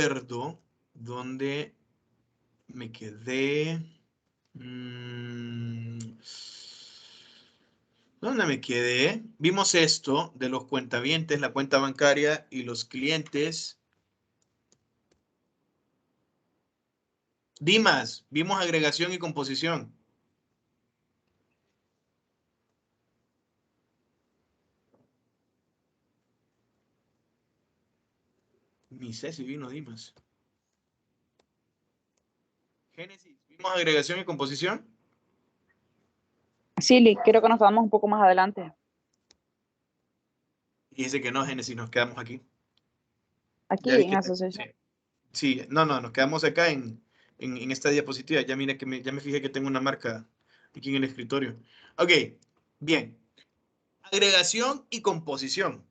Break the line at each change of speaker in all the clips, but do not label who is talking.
recuerdo dónde me quedé. ¿Dónde me quedé? Vimos esto de los cuentavientes, la cuenta bancaria y los clientes. Dimas, vimos agregación y composición. Ni sé si vino Dimas. Génesis, ¿vimos agregación y composición?
Sí, Lee, creo que nos quedamos un poco más adelante.
Y dice que no, Génesis, nos quedamos aquí.
Aquí
Ya vi
en
que
asociación.
sí, no, nos quedamos acá en esta diapositiva. Ya mira que ya me fijé que tengo una marca aquí en el escritorio. Ok, bien. Agregación y composición.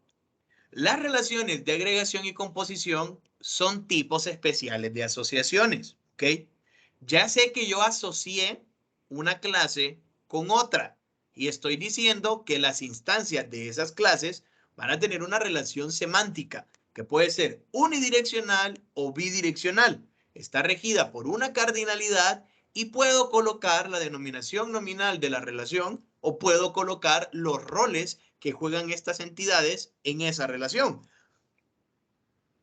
Las relaciones de agregación y composición son tipos especiales de asociaciones, ¿ok? Ya sé que yo asocié una clase con otra y estoy diciendo que las instancias de esas clases van a tener una relación semántica que puede ser unidireccional o bidireccional. Está regida por una cardinalidad y puedo colocar la denominación nominal de la relación o puedo colocar los roles que juegan estas entidades en esa relación.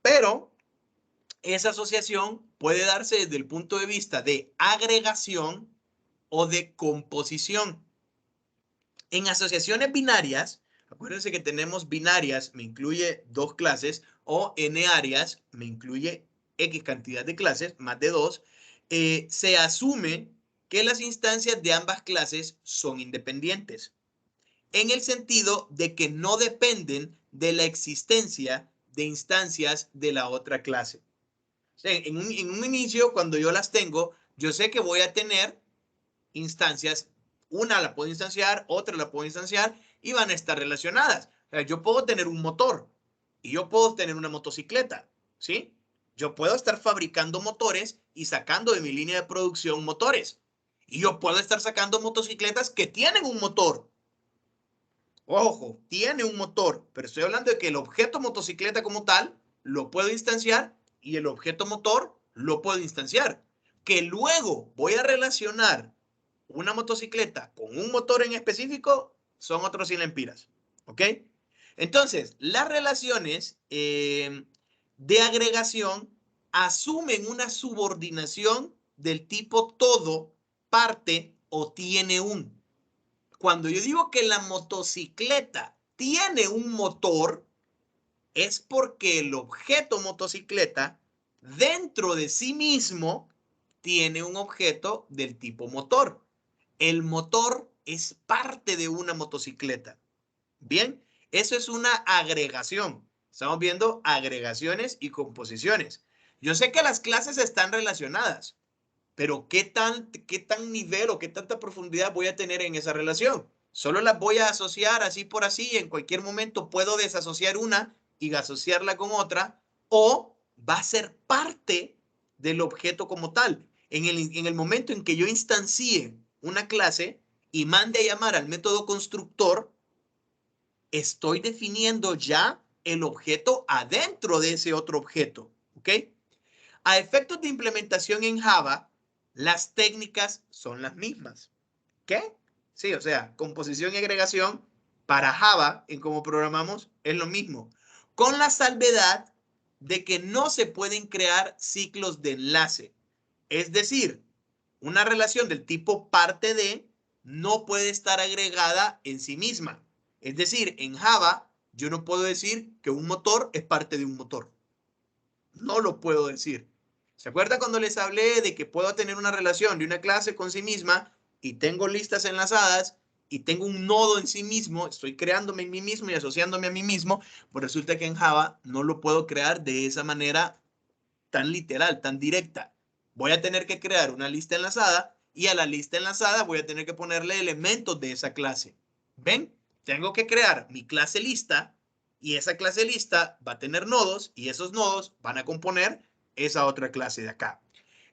Pero esa asociación puede darse desde el punto de vista de agregación o de composición. En asociaciones binarias, acuérdense que tenemos binarias, me incluye 2 clases, o n áreas, me incluye x cantidad de clases, más de 2, se asume que las instancias de ambas clases son independientes, en el sentido de que no dependen de la existencia de instancias de la otra clase. O sea, en un inicio, cuando yo las tengo, yo sé que voy a tener instancias, una la puedo instanciar, otra la puedo instanciar y van a estar relacionadas. O sea, yo puedo tener un motor y yo puedo tener una motocicleta, ¿sí? Yo puedo estar fabricando motores y sacando de mi línea de producción motores. Y yo puedo estar sacando motocicletas que tienen un motor. Ojo, tiene un motor, pero estoy hablando de que el objeto motocicleta como tal lo puedo instanciar y el objeto motor lo puedo instanciar. Que luego voy a relacionar una motocicleta con un motor en específico son otros 100 lempiras. ¿Ok? Entonces, las relaciones de agregación asumen una subordinación del tipo todo, parte o tiene un. Cuando yo digo que la motocicleta tiene un motor, es porque el objeto motocicleta dentro de sí mismo tiene un objeto del tipo motor. El motor es parte de una motocicleta. Bien, eso es una agregación. Estamos viendo agregaciones y composiciones. Yo sé que las clases están relacionadas, pero ¿qué tan nivel o qué tanta profundidad voy a tener en esa relación? Solo las voy a asociar así por así, en cualquier momento puedo desasociar una y asociarla con otra, o va a ser parte del objeto como tal. En el momento en que yo instancie una clase y mande a llamar al método constructor, estoy definiendo ya el objeto adentro de ese otro objeto, ¿ok? A efectos de implementación en Java, las técnicas son las mismas. ¿Qué? Sí, o sea, composición y agregación para Java, en cómo programamos, es lo mismo. Con la salvedad de que no se pueden crear ciclos de enlace. Es decir, una relación del tipo parte de no puede estar agregada en sí misma. Es decir, en Java, yo no puedo decir que un motor es parte de un motor. No lo puedo decir. ¿Se acuerda cuando les hablé de que puedo tener una relación de una clase con sí misma y tengo listas enlazadas y tengo un nodo en sí mismo, estoy creándome en mí mismo y asociándome a mí mismo? Pues resulta que en Java no lo puedo crear de esa manera tan literal, tan directa. Voy a tener que crear una lista enlazada y a la lista enlazada voy a tener que ponerle elementos de esa clase. ¿Ven? Tengo que crear mi clase lista y esa clase lista va a tener nodos y esos nodos van a componer esa otra clase de acá.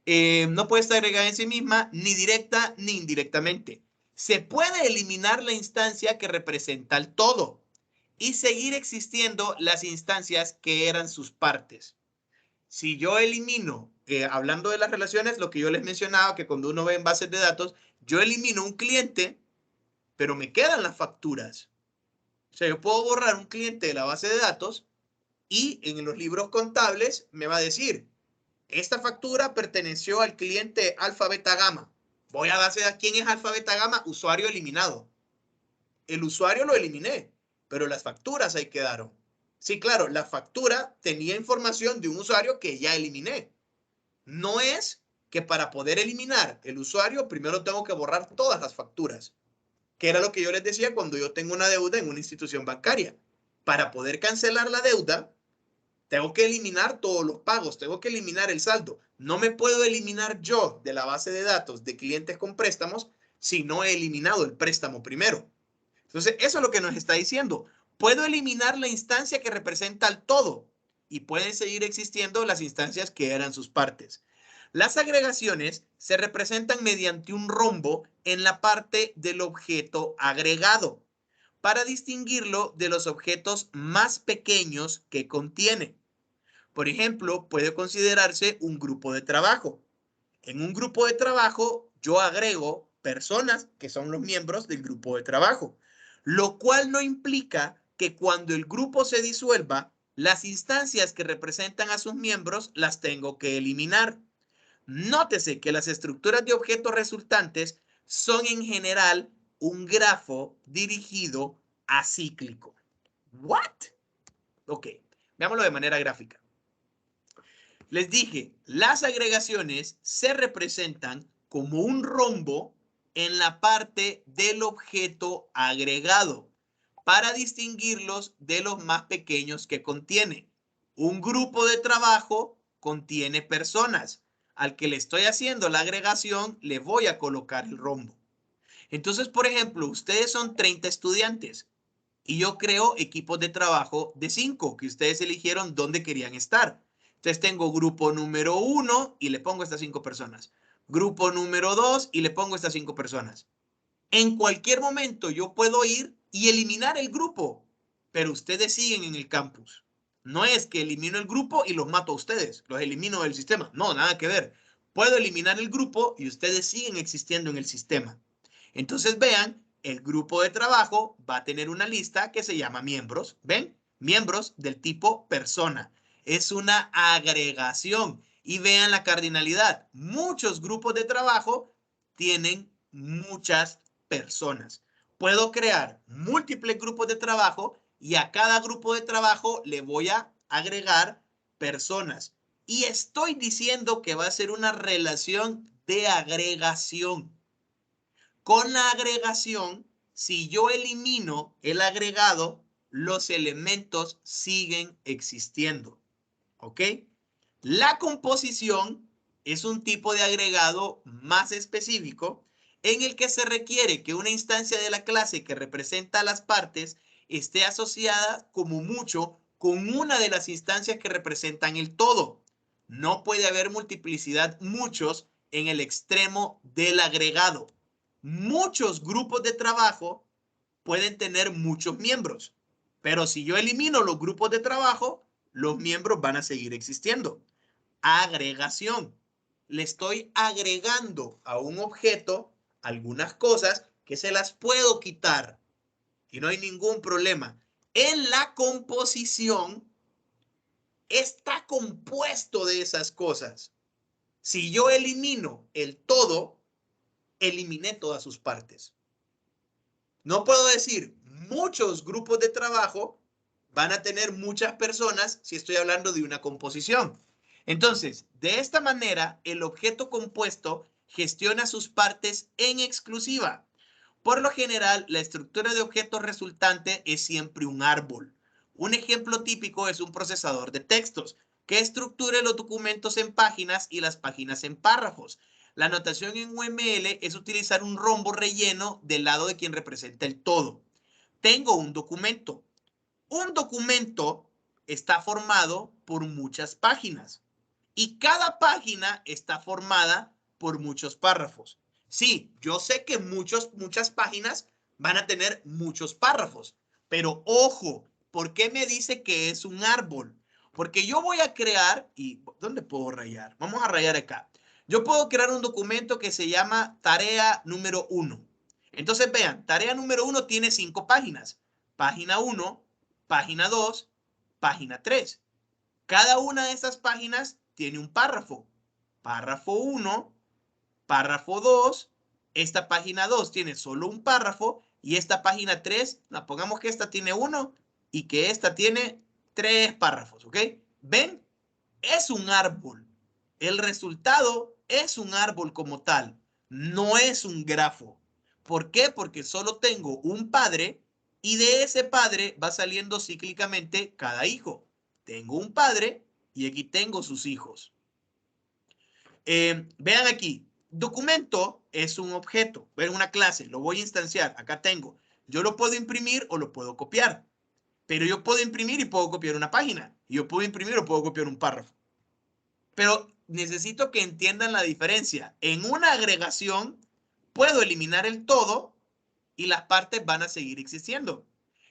No puede estar agregada en sí misma ni directa ni indirectamente. Se puede eliminar la instancia que representa el todo y seguir existiendo las instancias que eran sus partes. si yo elimino, hablando de las relaciones, lo que yo les mencionaba, que cuando uno ve en bases de datos, yo elimino un cliente, pero me quedan las facturas. O sea, yo puedo borrar un cliente de la base de datos y en los libros contables me va a decir, esta factura perteneció al cliente Alfa Beta Gamma. Voy a base de quién es Alfa Beta Gamma, usuario eliminado. El usuario lo eliminé, pero las facturas ahí quedaron. Sí, claro, la factura tenía información de un usuario que ya eliminé. No es que para poder eliminar el usuario, primero tengo que borrar todas las facturas, que era lo que yo les decía cuando yo tengo una deuda en una institución bancaria. Para poder cancelar la deuda, tengo que eliminar todos los pagos, tengo que eliminar el saldo. No me puedo eliminar yo de la base de datos de clientes con préstamos si no he eliminado el préstamo primero. Entonces, eso es lo que nos está diciendo. Puedo eliminar la instancia que representa al todo y pueden seguir existiendo las instancias que eran sus partes. Las agregaciones se representan mediante un rombo en la parte del objeto agregado para distinguirlo de los objetos más pequeños que contiene. Por ejemplo, puede considerarse un grupo de trabajo. En un grupo de trabajo, yo agrego personas que son los miembros del grupo de trabajo, lo cual no implica que cuando el grupo se disuelva, las instancias que representan a sus miembros las tengo que eliminar. Nótese que las estructuras de objetos resultantes son en general un grafo dirigido acíclico. ¿What? Ok, veámoslo de manera gráfica. Les dije, las agregaciones se representan como un rombo en la parte del objeto agregado para distinguirlos de los más pequeños que contiene. Un grupo de trabajo contiene personas. Al que le estoy haciendo la agregación, le voy a colocar el rombo. Entonces, por ejemplo, ustedes son 30 estudiantes y yo creo equipos de trabajo de 5 que ustedes eligieron dónde querían estar. Entonces tengo grupo número 1 y le pongo estas 5 personas. Grupo número 2 y le pongo estas 5 personas. En cualquier momento yo puedo ir y eliminar el grupo, pero ustedes siguen en el campus. No es que elimino el grupo y los mato a ustedes, los elimino del sistema. No, nada que ver. Puedo eliminar el grupo y ustedes siguen existiendo en el sistema. Entonces vean, el grupo de trabajo va a tener una lista que se llama miembros. ¿Ven? Miembros del tipo persona. Es una agregación. Y vean la cardinalidad. Muchos grupos de trabajo tienen muchas personas. Puedo crear múltiples grupos de trabajo y a cada grupo de trabajo le voy a agregar personas. Y estoy diciendo que va a ser una relación de agregación. Con la agregación, si yo elimino el agregado, los elementos siguen existiendo. ¿Ok? La composición es un tipo de agregado más específico en el que se requiere que una instancia de la clase que representa a las partes esté asociada como mucho con una de las instancias que representan el todo. No puede haber multiplicidad muchos en el extremo del agregado. Muchos grupos de trabajo pueden tener muchos miembros, pero si yo elimino los grupos de trabajo, los miembros van a seguir existiendo. Agregación. Le estoy agregando a un objeto algunas cosas que se las puedo quitar y no hay ningún problema. En la composición está compuesto de esas cosas. Si yo elimino el todo, eliminé todas sus partes. No puedo decir muchos grupos de trabajo van a tener muchas personas si estoy hablando de una composición. Entonces, de esta manera, el objeto compuesto gestiona sus partes en exclusiva. Por lo general, la estructura de objetos resultante es siempre un árbol. Un ejemplo típico es un procesador de textos que estructura los documentos en páginas y las páginas en párrafos. La notación en UML es utilizar un rombo relleno del lado de quien representa el todo. Tengo un documento. Un documento está formado por muchas páginas y cada página está formada por muchos párrafos. Sí, yo sé que muchas páginas van a tener muchos párrafos, pero ojo, ¿por qué me dice que es un árbol? Porque yo voy a crear, y ¿dónde puedo rayar? Vamos a rayar acá. Yo puedo crear un documento que se llama tarea número 1. Entonces vean, tarea número 1 tiene 5 páginas. Página 1, página 2, página 3. Cada una de esas páginas tiene un párrafo. Párrafo 1, párrafo 2. Esta página 2 tiene solo un párrafo y esta página 3, pongamos que esta tiene 1 y que esta tiene 3 párrafos, ¿ok? ¿Ven? Es un árbol. El resultado es un árbol como tal, no es un grafo. ¿Por qué? Porque solo tengo un padre y de ese padre va saliendo cíclicamente cada hijo. Tengo un padre y aquí tengo sus hijos. Vean aquí, documento es un objeto, es una clase, lo voy a instanciar, acá tengo. Yo lo puedo imprimir o lo puedo copiar, pero yo puedo imprimir y puedo copiar una página. Y yo puedo imprimir o puedo copiar un párrafo. Pero necesito que entiendan la diferencia. En una agregación puedo eliminar el todo y las partes van a seguir existiendo.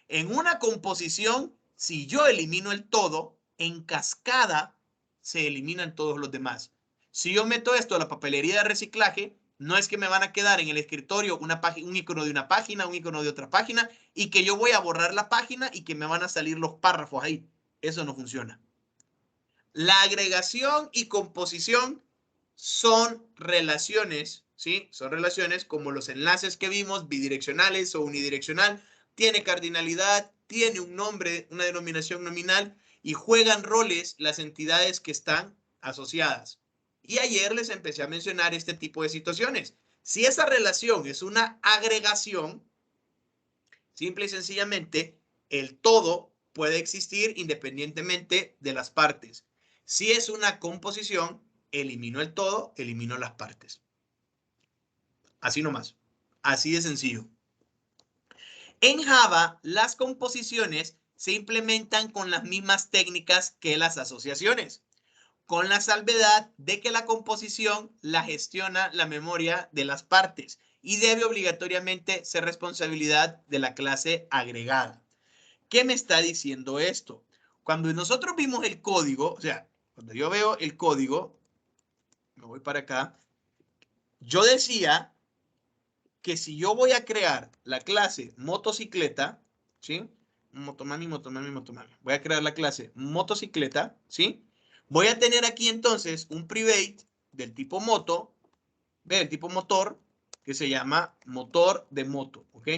En una composición, si yo elimino el todo, en cascada se eliminan todos los demás. Si yo meto esto a la papelería de reciclaje, no es que me van a quedar en el escritorio un icono de una página, un icono de otra página, y que yo voy a borrar la página y que me van a salir los párrafos ahí. Eso no funciona. La agregación y composición son relaciones, ¿sí? Son relaciones como los enlaces que vimos, bidireccionales o unidireccional. Tiene cardinalidad, tiene un nombre, una denominación nominal y juegan roles las entidades que están asociadas. Y ayer les empecé a mencionar este tipo de situaciones. Si esa relación es una agregación, simple y sencillamente, el todo puede existir independientemente de las partes. Si es una composición, elimino el todo, elimino las partes. Así nomás. Así de sencillo. En Java, las composiciones se implementan con las mismas técnicas que las asociaciones, con la salvedad de que la composición la gestiona la memoria de las partes y debe obligatoriamente ser responsabilidad de la clase agregada. ¿Qué me está diciendo esto? Cuando nosotros vimos el código, o sea, cuando yo veo el código, me voy para acá, yo decía que si yo voy a crear la clase motocicleta, ¿sí? Motomami, motomami, motomami. Voy a crear la clase motocicleta, ¿sí? Voy a tener aquí entonces un private del tipo moto, del tipo motor, que se llama motor de moto, ¿ok?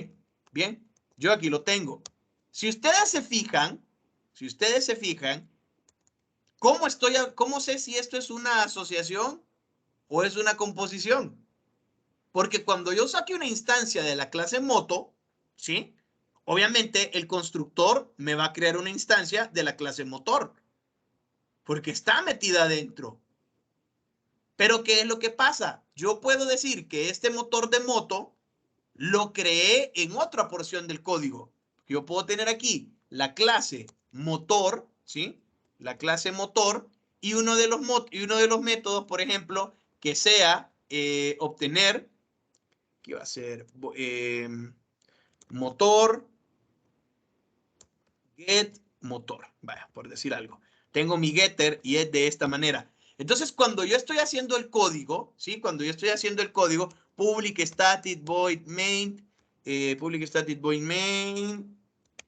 Bien, yo aquí lo tengo. Si ustedes se fijan, ¿cómo sé si esto es una asociación o es una composición? Porque cuando yo saque una instancia de la clase moto, ¿sí? Obviamente el constructor me va a crear una instancia de la clase motor, porque está metida dentro. Pero ¿qué es lo que pasa? Yo puedo decir que este motor de moto lo creé en otra porción del código. Yo puedo tener aquí la clase motor, ¿sí? La clase motor y uno de los métodos, por ejemplo, que sea obtener, ¿qué va a ser? Motor, get, motor, vaya, por decir algo. Tengo mi getter y es de esta manera. Entonces, cuando yo estoy haciendo el código, ¿sí? Cuando yo estoy haciendo el código, public static void main, public static void main,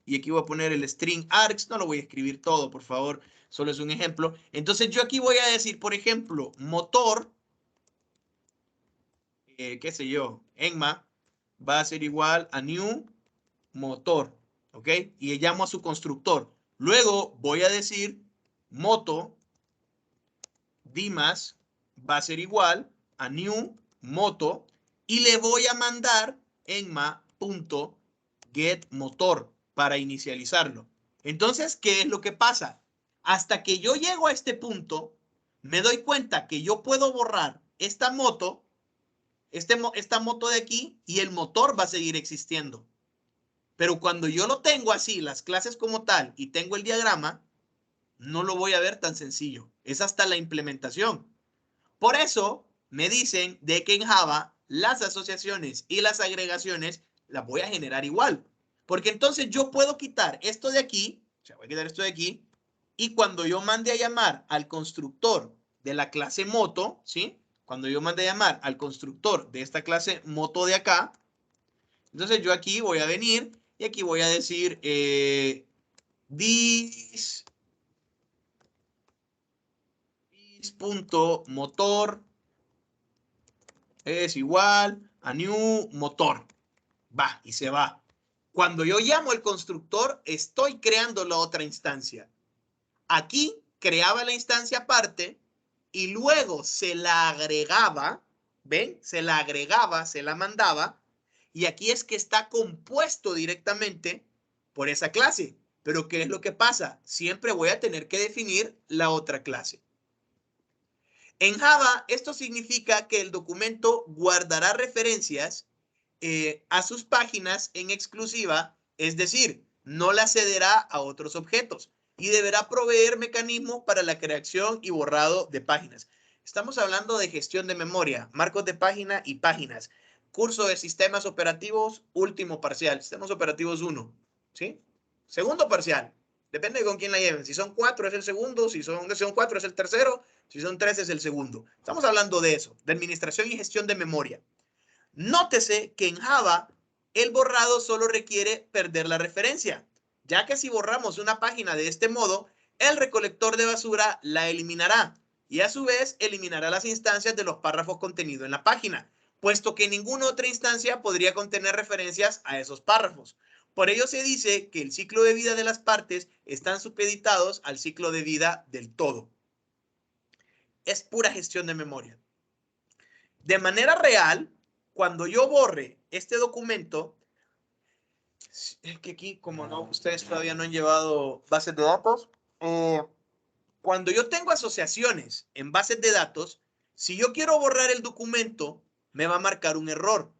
y aquí voy a poner el string args, no lo voy a escribir todo, por favor, solo es un ejemplo. Entonces, yo aquí voy a decir, por ejemplo, motor, qué sé yo, enma, va a ser igual a new motor, ¿ok? Y llamo a su constructor. Luego voy a decir moto dimas va a ser igual a new moto y le voy a mandar enma.getMotor para inicializarlo. Entonces, ¿qué es lo que pasa? Hasta que yo llego a este punto, me doy cuenta que yo puedo borrar esta moto, esta moto de aquí, y el motor va a seguir existiendo. Pero cuando yo lo tengo así, las clases como tal, y tengo el diagrama, no lo voy a ver tan sencillo. Es hasta la implementación. Por eso me dicen de que en Java las asociaciones y las agregaciones las voy a generar igual. Porque entonces yo puedo quitar esto de aquí, o sea, voy a quitar esto de aquí, Y cuando yo mande a llamar al constructor de la clase moto, ¿sí? Cuando yo mande a llamar al constructor de esta clase moto de acá, entonces yo aquí voy a venir y aquí voy a decir this.motor es igual a new motor. Va, y se va. Cuando yo llamo al constructor, estoy creando la otra instancia. Aquí creaba la instancia aparte y luego se la agregaba, ¿ven? Se la agregaba, se la mandaba, y aquí es que está compuesto directamente por esa clase. Pero ¿qué es lo que pasa? Siempre voy a tener que definir la otra clase. En Java, esto significa que el documento guardará referencias a sus páginas en exclusiva, es decir, no las cederá a otros objetos y deberá proveer mecanismos para la creación y borrado de páginas. Estamos hablando de gestión de memoria, marcos de página y páginas. Curso de sistemas operativos, último parcial. Sistemas operativos 1, ¿sí? Segundo parcial. Depende de con quién la lleven. Si son 4 es el segundo, si son 4 es el tercero, si son 3 es el segundo. Estamos hablando de eso, de administración y gestión de memoria. Nótese que en Java el borrado solo requiere perder la referencia, ya que si borramos una página de este modo, el recolector de basura la eliminará y a su vez eliminará las instancias de los párrafos contenidos en la página, puesto que ninguna otra instancia podría contener referencias a esos párrafos. Por ello se dice que el ciclo de vida de las partes están supeditados al ciclo de vida del todo. Es pura gestión de memoria. De manera real, cuando yo borre este documento, es que aquí, como no, ustedes todavía no han llevado bases de datos, cuando yo tengo asociaciones en bases de datos, si yo quiero borrar el documento, me va a marcar un error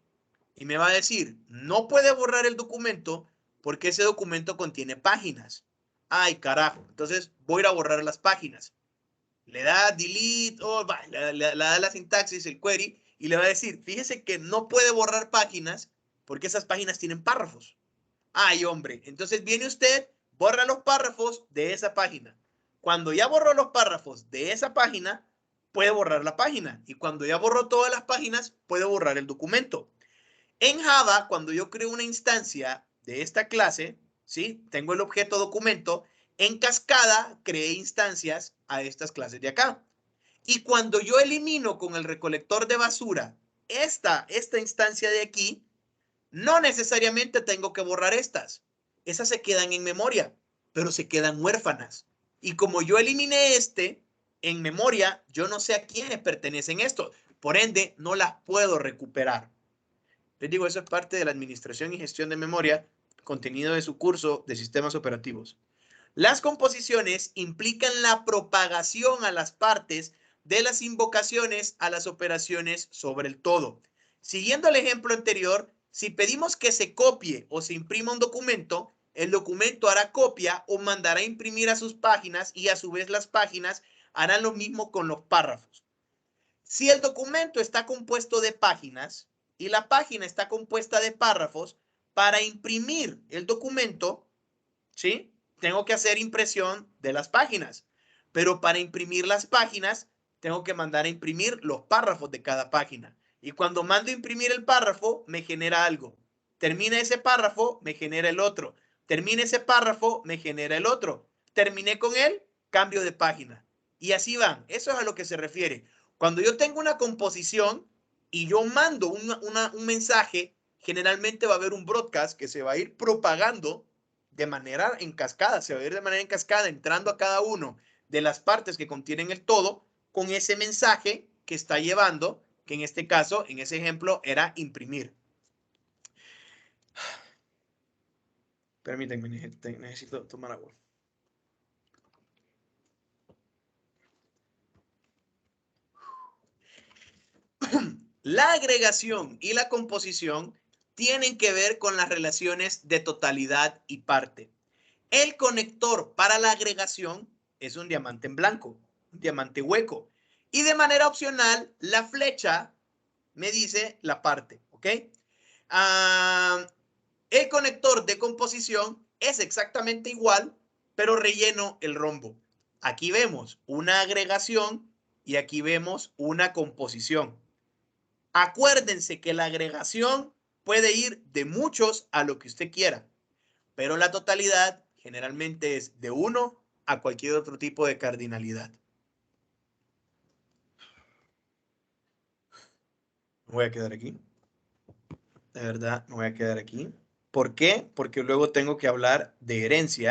y me va a decir, no puede borrar el documento porque ese documento contiene páginas. Ay, carajo. Entonces voy a ir a borrar las páginas. Le da delete, le da la sintaxis, el query, y le va a decir, fíjese que no puede borrar páginas porque esas páginas tienen párrafos. Ay, hombre, entonces viene usted, borra los párrafos de esa página. Cuando ya borró los párrafos de esa página, puede borrar la página. Y cuando ya borró todas las páginas, puede borrar el documento. En Java, cuando yo creo una instancia de esta clase, ¿sí? Tengo el objeto documento, en cascada creé instancias a estas clases de acá. Y cuando yo elimino con el recolector de basura esta instancia de aquí, no necesariamente tengo que borrar estas. Esas se quedan en memoria, pero se quedan huérfanas. Y como yo eliminé en memoria, yo no sé a quiénes pertenecen estos. Por ende, no las puedo recuperar. Les digo, eso es parte de la administración y gestión de memoria, contenido de su curso de sistemas operativos. Las composiciones implican la propagación a las partes de las invocaciones a las operaciones sobre el todo. Siguiendo el ejemplo anterior, si pedimos que se copie o se imprima un documento, el documento hará copia o mandará a imprimir a sus páginas y a su vez las páginas harán lo mismo con los párrafos. Si el documento está compuesto de páginas y la página está compuesta de párrafos, para imprimir el documento, ¿sí? Tengo que hacer impresión de las páginas. Pero para imprimir las páginas, tengo que mandar a imprimir los párrafos de cada página. Y cuando mando a imprimir el párrafo, me genera algo. Termina ese párrafo, me genera el otro. Termina ese párrafo, me genera el otro. Terminé con él, cambio de página. Y así van. Eso es a lo que se refiere. Cuando yo tengo una composición y yo mando un mensaje, generalmente va a haber un broadcast que se va a ir propagando de manera en cascada, se va a ir de manera en cascada, entrando a cada uno de las partes que contienen el todo con ese mensaje que está llevando, que en este caso, en ese ejemplo, era imprimir. Permítanme, necesito tomar agua. La agregación y la composición tienen que ver con las relaciones de totalidad y parte. El conector para la agregación es un diamante en blanco, un diamante hueco. Y de manera opcional, la flecha me dice la parte, ¿ok? El conector de composición es exactamente igual, pero relleno el rombo. Aquí vemos una agregación y aquí vemos una composición. Acuérdense que la agregación puede ir de muchos a lo que usted quiera, pero la totalidad generalmente es de 1 a cualquier otro tipo de cardinalidad. Me voy a quedar aquí. De verdad, me voy a quedar aquí. ¿Por qué? Porque luego tengo que hablar de herencia.